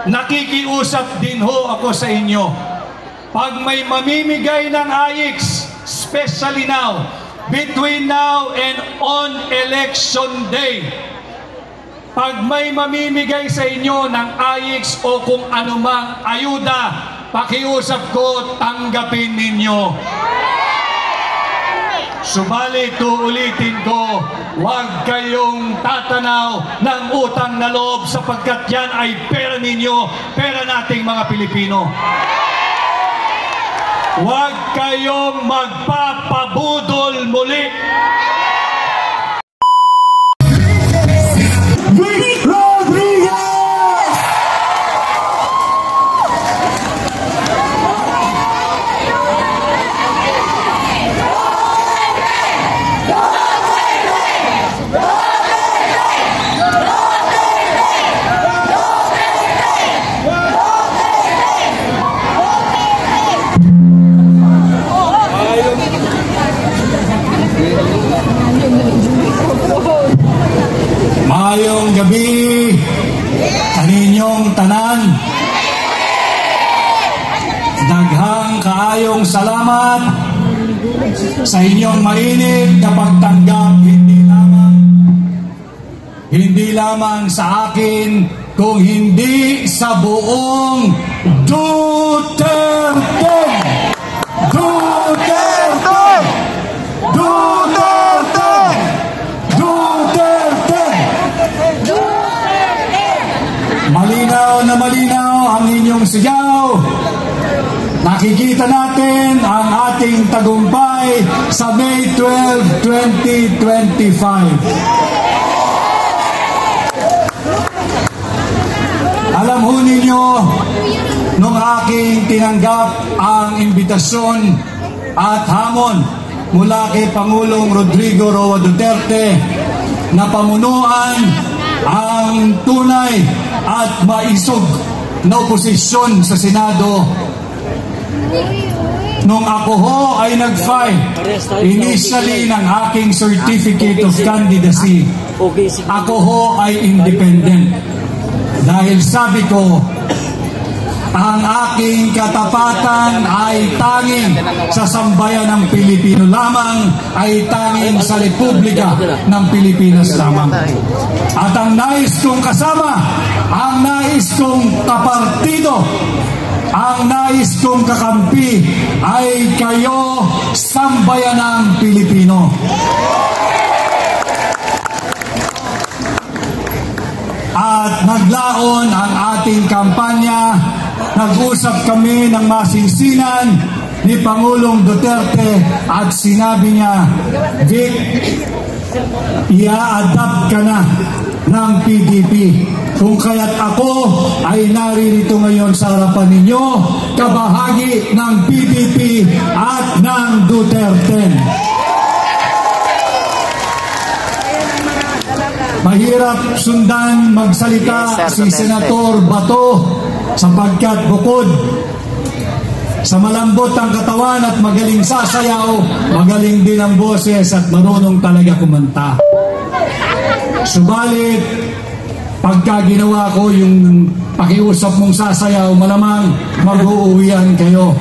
nakikiusap din ho ako sa inyo. Pag may mamimigay ng AIX, especially now, between now and on election day, pag may mamimigay sa inyo ng AIX o kung anumang ayuda, pakiusap ko, tanggapin ninyo. Subalit, uulitin ko, huwag kayong tatanaw ng utang na loob sapagkat yan ay pera ninyo, pera nating mga Pilipino. Huwag kayong magpapabudol muli. Mayong gabi kaninyong tanan. Daghang kaayong salamat sa inyong mainit na pagtanggap, hindi lamang sa akin, kung hindi sa buong Duterte! Duterte! Duterte! Duterte! Malinaw na malinaw ang inyong sigaw. Nakikita natin ang ating tagumpay sa May 12, 2025. Alam ho ninyo, nung aking tinanggap ang imbitasyon at hamon mula kay Pangulong Rodrigo Roa Duterte na pamunuan ang tunay at maisog na oposisyon sa Senado, nung ako ho ay nag-file initially ng aking certificate of candidacy, ako ho ay independent. Dahil sabi ko, ang aking katapatan ay tanging sa sambayan ng Pilipino lamang, ay tanging sa Republika ng Pilipinas lamang. At ang nais kong kasama, ang nais kong kapartido, ang nais kong kakampi ay kayo, sambayan ng Pilipino. At naglaon ang ating kampanya. Nag-usap kami ng masinsinan ni Pangulong Duterte at sinabi niya, Vic, i-a-adapt ka na ng PDP. Kung kaya't ako ay naririto ngayon sa harapan ninyo, kabahagi ng PDP at ng Duterte. Mahirap sundan magsalita si Senator Bato sapagkat bukod sa malambot ang katawan at magaling sasayaw, magaling din ang boses at marunong talaga kumanta. Subalit, pagka ginawa ko yung pakiusap mong sasayaw, malamang mag-uuwian kayo.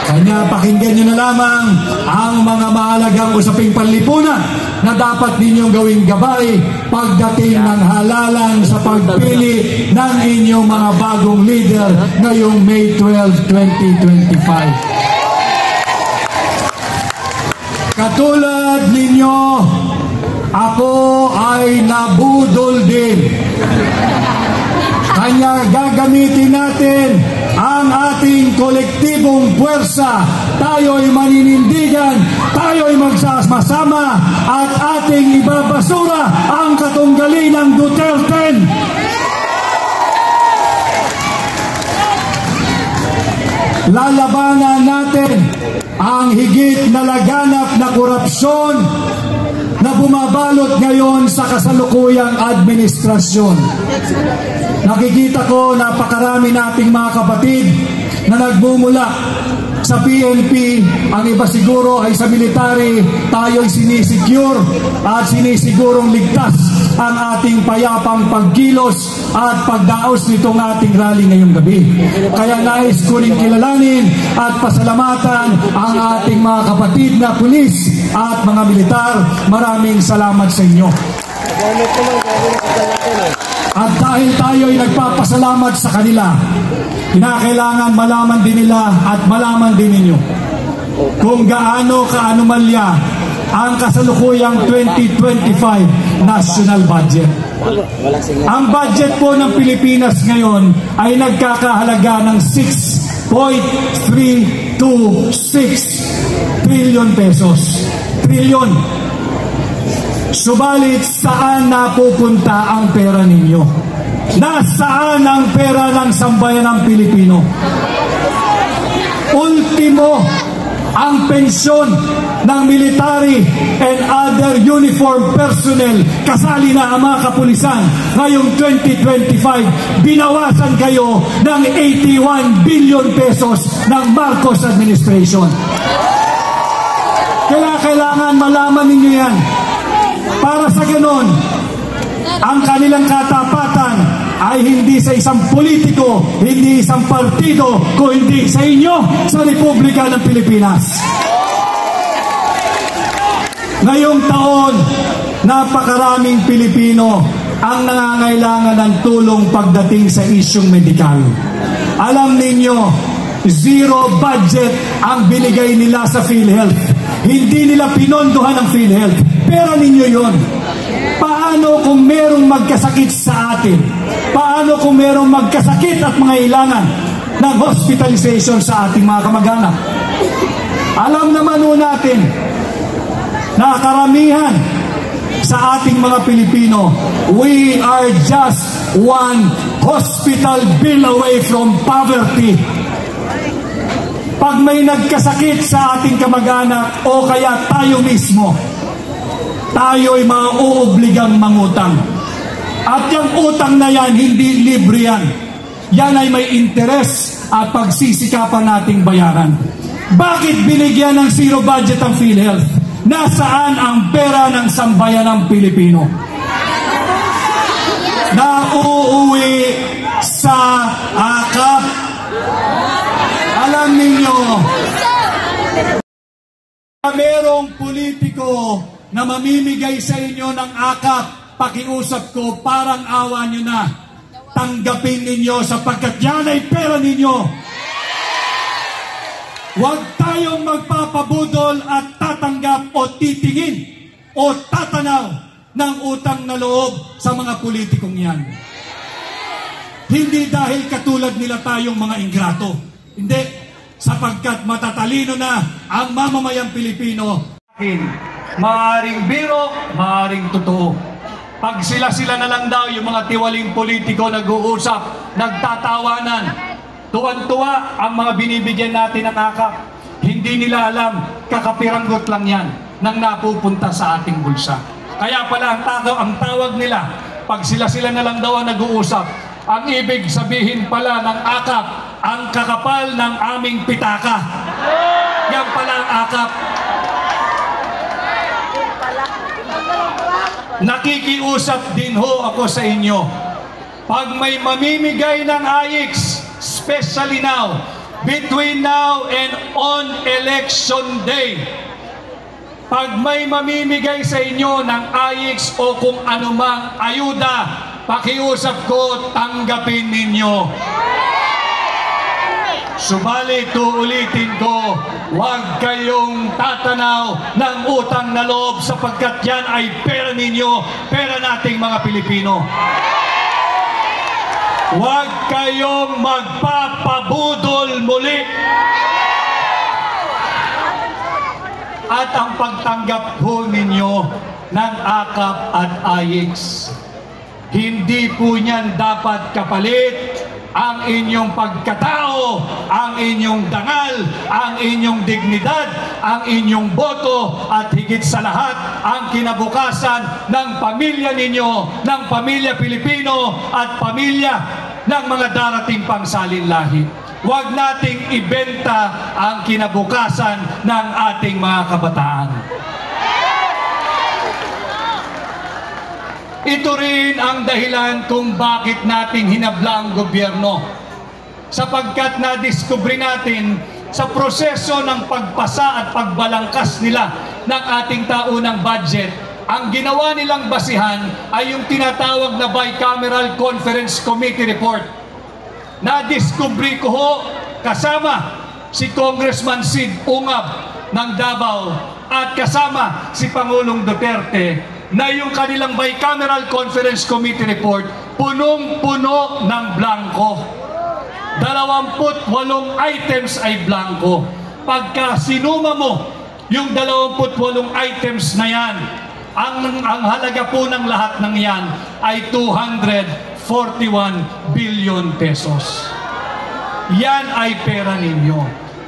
Kanya pakinggan nyo na lamang ang mga mahalagang usaping panlipunan na dapat ninyong gawing gabay pagdating ng halalan sa pagpili ng inyong mga bagong leader ngayong May 12, 2025. Katulad ninyo, ako ay nabudol din. Kanya gagamitin natin ang ating kolektibong puwersa. Tayo'y maninindigan, tayo'y magsasama at ating ibabasura ang katunggali ng Duterte. Lalabanan natin ang higit na laganap na korupsyon na bumabalot ngayon sa kasalukuyang administrasyon. Nakikita ko napakarami nating mga kapatid na nagmumula sa PNP, ang iba siguro ay sa military, tayo'y sinisecure at sinisigurong ligtas ang ating payapang pagkilos at pagdaos nitong ating rally ngayong gabi. Kaya nais ko rin kilalanin at pasalamatan ang ating mga kapatid na pulis at mga militar. Maraming salamat sa inyo. At dahil tayo ay nagpapasalamat sa kanila, kinakailangan malaman din nila at malaman din ninyo kung gaano kaanumalya ang kasalukuyang 2025 national budget. Ang budget po ng Pilipinas ngayon ay nagkakahalaga ng 6.326 trillion pesos. Trillion. Subalit, saan napupunta ang pera ninyo? Nasaan ang pera ng sambayan ng Pilipino? Ultimo, ang pensyon ng military and other uniform personnel, kasali na ang mga kapulisan, ngayong 2025, binawasan kayo ng 81 billion pesos ng Marcos administration. Kailangan malaman ninyo yan. Para sa ganon, ang kanilang katapatan ay hindi sa isang politiko, hindi isang partido, kundi sa inyo, sa Republika ng Pilipinas. Ngayong taon, napakaraming Pilipino ang nangangailangan ng tulong pagdating sa isyung medikal. Alam ninyo, zero budget ang binigay nila sa PhilHealth. Hindi nila pinondohan ang PhilHealth. Pera ninyo yon. Paano kung merong magkasakit sa atin? Paano kung merong magkasakit at mga ilangan ng hospitalization sa ating mga kamag-anak? Alam naman po natin na karamihan sa ating mga Pilipino, we are just one hospital bill away from poverty. Pag may nagkasakit sa ating kamag-anak o kaya tayo mismo, tayo'y mauobligang mangutang. At yung utang na yan, hindi libre yan. Yan ay may interes at pagsisikapan nating bayaran. Bakit binigyan ng zero budget ang PhilHealth? Nasaan ang pera ng sambayan ng Pilipino? Nauuwi sa akap. Alam ninyo, merong politiko na mamimigay sa inyo ng akap, pakiusap ko, parang awa nyo na. Tanggapin ninyo sapagkat yan ay pera ninyo. Huwag tayong magpapabudol at tatanggap o titingin o tatanaw ng utang na loob sa mga politikong yan. Hindi dahil katulad nila tayong mga ingrato. Hindi, sapagkat matatalino na ang mamamayang Pilipino. Maaring biro, maaring totoo. Pag sila-sila na lang daw yung mga tiwaling politiko nag-uusap, nagtatawanan, tuwan-tuwa ang mga binibigyan natin ng akap. Hindi nila alam, kakapiranggot lang yan nang napupunta sa ating bulsa. Kaya pala ang tawag nila, pag sila-sila na lang daw ang nag-uusap, ang ibig sabihin pala ng akap, ang kakapal ng aming pitaka. Yan pala ang akap. Nakikiusap din ho ako sa inyo. Pag may mamimigay ng AIX, especially now, between now and on election day, pag may mamimigay sa inyo ng AIX o kung anumang ayuda, pakiusap ko, tanggapin ninyo. Subalit, uulitin ko, huwag kayong tatanaw ng utang na loob sapagkat yan ay pera ninyo, pera nating mga Pilipino. Huwag kayong magpapabudol muli. At ang pagtanggap po ninyo ng akap at AIX, hindi po niyan dapat kapalit ang inyong pagkatao, ang inyong dangal, ang inyong dignidad, ang inyong boto, at higit sa lahat, ang kinabukasan ng pamilya ninyo, ng pamilya Pilipino at pamilya ng mga darating pang salinlahi. Huwag nating ibenta ang kinabukasan ng ating mga kabataan. Ito rin ang dahilan kung bakit natin hinabla ang gobyerno. Sapagkat na-discover natin sa proseso ng pagpasa at pagbalangkas nila ng ating taunang budget, ang ginawa nilang basihan ay yung tinatawag na Bicameral Conference Committee Report. Na-discover ko ho kasama si Congressman Sid Ungab ng Davao at kasama si Pangulong Duterte na yung kanilang Bicameral Conference Committee Report punong-puno ng blanco. 28 items ay blanco. Pagka sinuma mo yung 28 items na yan, ang halaga po ng lahat ng yan ay 241 billion pesos. Yan ay pera ninyo.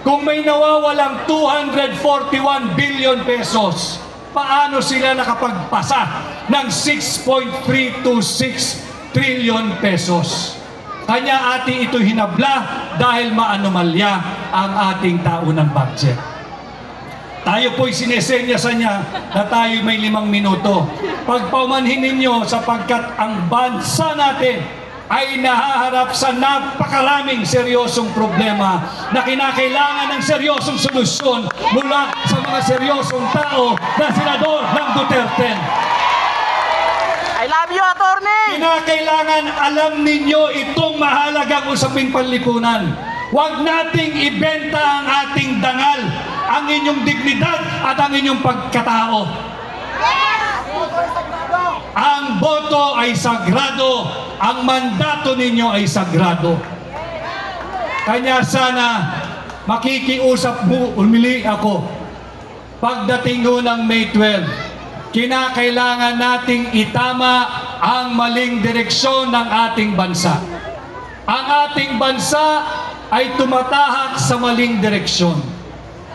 Kung may nawawalang 241 billion pesos, paano sila nakapagpasa ng 6.326 trillion pesos? Kanya ating ito hinabla dahil maanomalya ang ating taunang budget. Tayo po'y sinesenyasan niya na tayo may 5 minuto. Pagpaumanhin ninyo sapagkat ang bansa natin ay nahaharap sa napakaraming seryosong problema na kinakailangan ng seryosong solusyon mula sa mga seryosong tao na senador ng Duterte. I love you, attorney! Kinakailangan alam ninyo itong mahalagang usaping panlipunan. Huwag nating ibenta ang ating dangal, ang inyong dignidad at ang inyong pagkatao. Ang boto ay sagrado, ang mandato ninyo ay sagrado. Kanya sana makikiusap mo, umili ako. Pagdating ng May 12, kinakailangan nating itama ang maling direksyon ng ating bansa. Ang ating bansa ay tumatahak sa maling direksyon.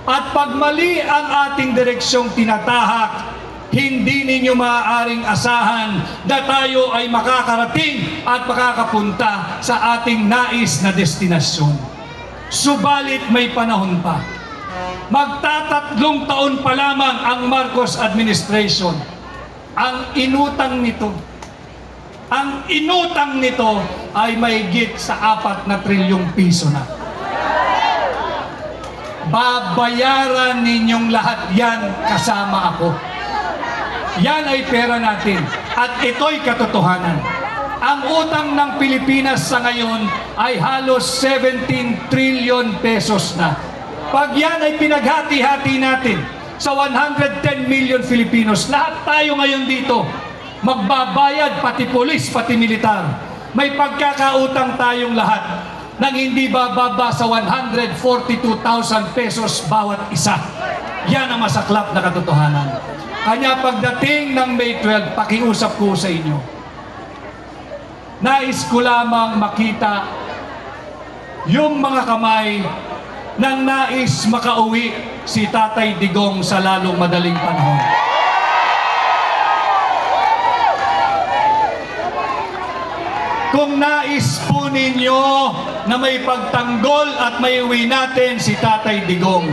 At pag mali ang ating direksyong tinatahak, hindi ninyo maaaring asahan na tayo ay makakarating at makakapunta sa ating nais na destinasyon. Subalit may panahon pa. Magtatatlong taon pa lamang ang Marcos administration. Ang inutang nito ay mahigit sa 4 na trilyong piso na. Babayaran ninyong lahat yan kasama ako. Yan ay pera natin at ito'y katotohanan. Ang utang ng Pilipinas sa ngayon ay halos 17 trillion pesos na. Pag yan ay pinaghati-hati natin sa 110 million Filipinos, lahat tayo ngayon dito magbabayad, pati pulis, pati militar. May pagkakautang tayong lahat nang hindi bababa sa 142,000 pesos bawat isa. Yan ang masaklap na katotohanan. Kanya pagdating ng May 12, pakiusap ko sa inyo. Nais ko lamang makita yung mga kamay nang nais makauwi si Tatay Digong sa lalong madaling panahon. Kung nais po ninyo na may pagtanggol at may uwi natin si Tatay Digong,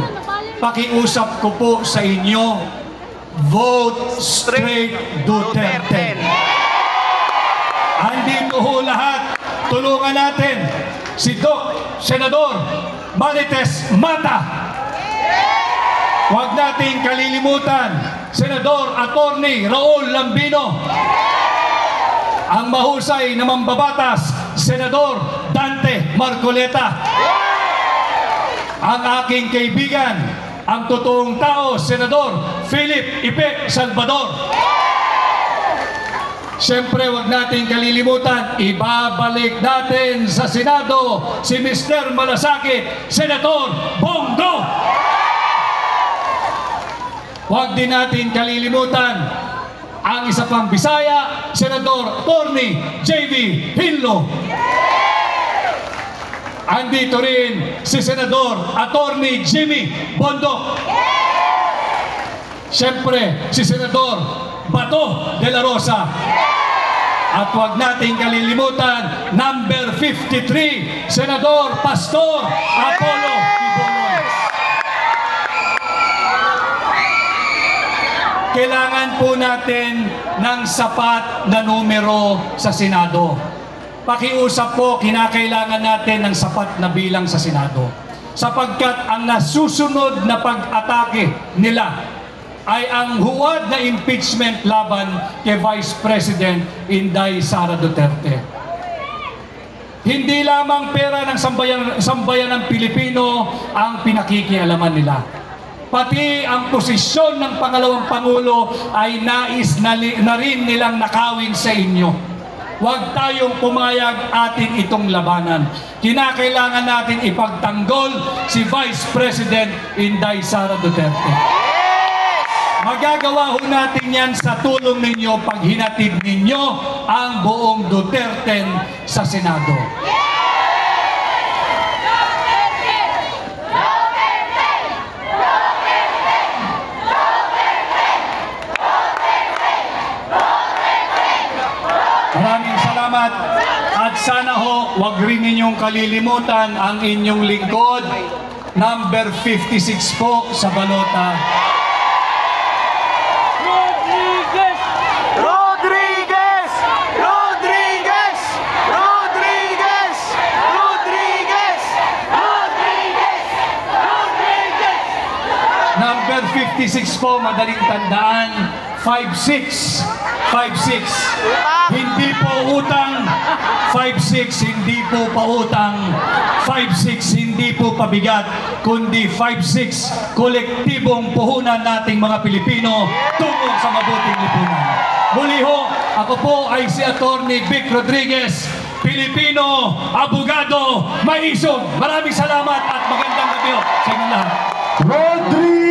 pakiusap ko po sa inyo, vote straight Duterte. Andito ho lahat, tulungan natin si Senador Marites Mata. Huwag nating kalilimutan Senador Attorney Raul Lambino. Ang mahusay na mambabatas, Senador Dante Marcoleta. Ang aking kaibigan, ang totoong tao, Senador Philip Ipe Salvador. Siyempre, huwag natin kalilimutan, ibabalik natin sa Senado si Mr. Malasakit, Senator Bongo. Huwag din natin kalilimutan ang isa pang Bisaya, Senador Attorney J.V. Hinlo. Andito rin si Senador Attorney Jimmy Bondoc. Siyempre, si Senador Bato de la Rosa. At huwag nating kalilimutan, number 53, Senador Pastor Apollo Quiboloy. kailangan po natin ng sapat na numero sa Senado. Pakiusap po, kinakailangan natin ng sapat na bilang sa Senado. Sapagkat ang nasusunod na pag-atake nila ay ang huwad na impeachment laban kay Vice President Inday Sara Duterte. Hindi lamang pera ng sambayan ng Pilipino ang pinakikialaman nila. Pati ang posisyon ng pangalawang Pangulo ay nais na rin nilang nakawin sa inyo. Huwag tayong pumayag atin itong labanan. Kinakailangan natin ipagtanggol si Vice President Inday Sara Duterte. Magagawa ho natin yan sa tulong ninyo pag hinatid ninyo ang buong Duterte sa Senado. Maraming salamat at sana ho wag rin ninyong kalilimutan ang inyong lingkod, number 56 po sa balota. Number 56 po, madaling tandaan, 56. 56. Hindi po utang, 56, hindi po pautang, 56, hindi po pabigat, kundi 56, kolektibong puhunan nating mga Pilipino tungo sa mabuting lipunan. Muli ho, ako po ay si Attorney Vic Rodriguez, Pilipino, abogado, maisog. Maraming salamat at magandang gabi ho sa inyong lahat. Rodriguez!